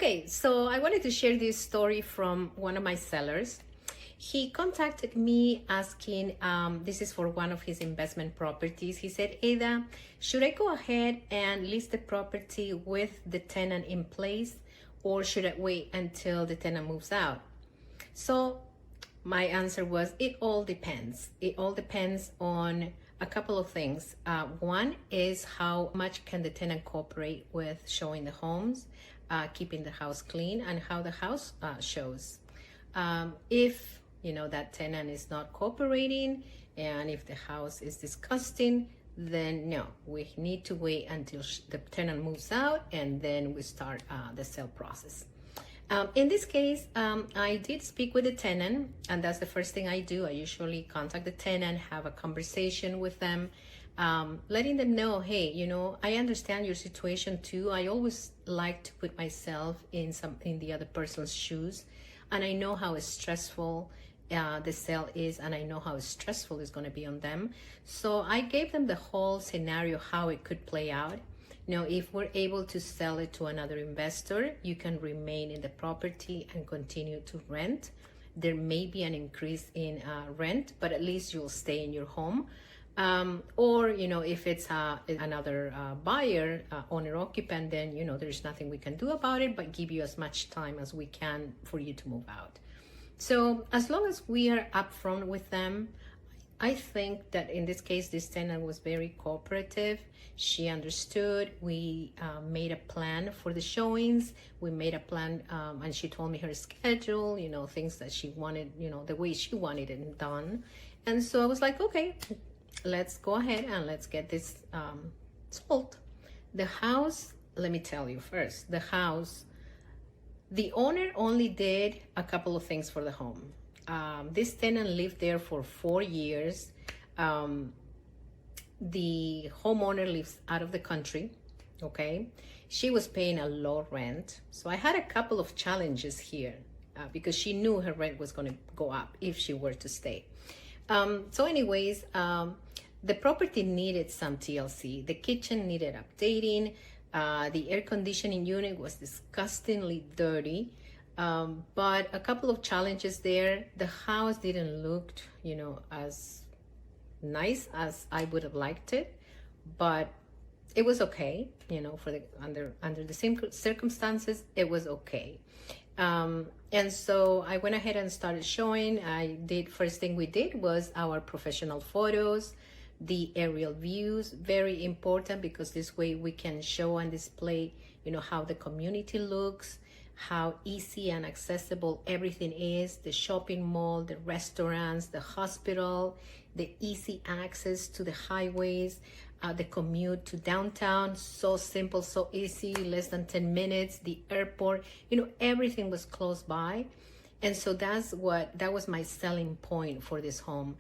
Okay, so I wanted to share this story from one of my sellers. He contacted me asking, this is for one of his investment properties. He said, Ada, should I go ahead and list the property with the tenant in place, or should I wait until the tenant moves out? So my answer was, it all depends. It all depends on a couple of things. One is how much can the tenant cooperate with showing the homes, keeping the house clean, and how the house shows. If that tenant is not cooperating, and if the house is disgusting, then no, we need to wait until the tenant moves out, and then we start the sale process. In this case, I did speak with the tenant, and that's the first thing I do. I usually contact the tenant, have a conversation with them, letting them know, hey, I understand your situation too. I always like to put myself in the other person's shoes, and I know how stressful the sale is, and I know how stressful it's going to be on them. So I gave them the whole scenario, how it could play out. If we're able to sell it to another investor, you can remain in the property and continue to rent. There may be an increase in rent, but at least you'll stay in your home. Or if it's another buyer, owner-occupant, then there's nothing we can do about it, but give you as much time as we can for you to move out. So as long as we are upfront with them, I think that in this case, this tenant was very cooperative. She understood. We made a plan for the showings. We made a plan, and she told me her schedule, things that she wanted, the way she wanted it done. And so I was like, okay, let's go ahead and let's get this sold. The house, let me tell you first, the owner only did a couple of things for the home. This tenant lived there for 4 years. The homeowner lives out of the country, okay? She was paying a low rent. So I had a couple of challenges here because she knew her rent was going to go up if she were to stay. So anyways, the property needed some TLC. The kitchen needed updating. The air conditioning unit was disgustingly dirty. But a couple of challenges there. The house didn't look, as nice as I would have liked it, but it was okay, for the under the same circumstances, it was okay. And so I went ahead and started showing. First thing we did was our professional photos, the aerial views, very important, because this way we can show and display, how the community looks, how easy and accessible everything is, the shopping mall, the restaurants, the hospital, the easy access to the highways, the commute to downtown, so simple, so easy, less than 10 minutes, the airport, everything was close by. And so that was my selling point for this home.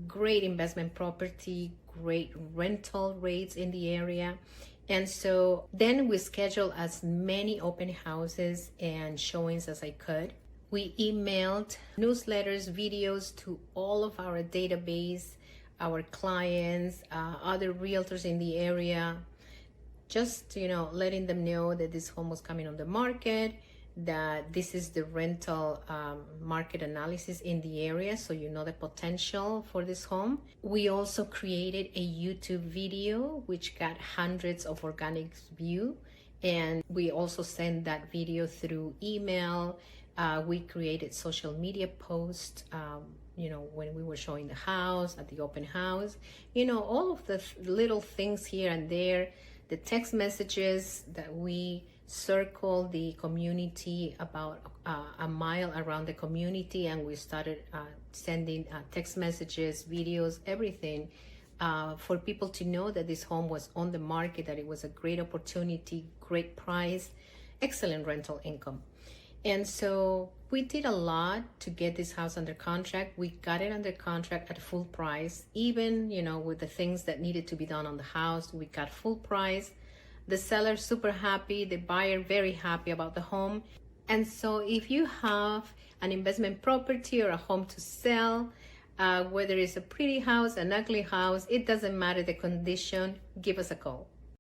Great investment property, great rental rates in the area. And so then we scheduled as many open houses and showings as I could. We emailed newsletters, videos to all of our database, our clients, other realtors in the area, just, letting them know that this home was coming on the market, that this is the rental market analysis in the area, so the potential for this home. We also created a YouTube video which got hundreds of organic views, and we also sent that video through email. We created social media posts, when we were showing the house at the open house, all of the little things here and there, the text messages that we circle the community about a mile around the community, and we started sending text messages, videos, everything for people to know that this home was on the market, that it was a great opportunity, great price, excellent rental income. And so we did a lot to get this house under contract. We got it under contract at full price, even with the things that needed to be done on the house. We got full price. The seller super happy, the buyer very happy about the home. And so if you have an investment property or a home to sell, whether it's a pretty house, an ugly house, it doesn't matter the condition, give us a call.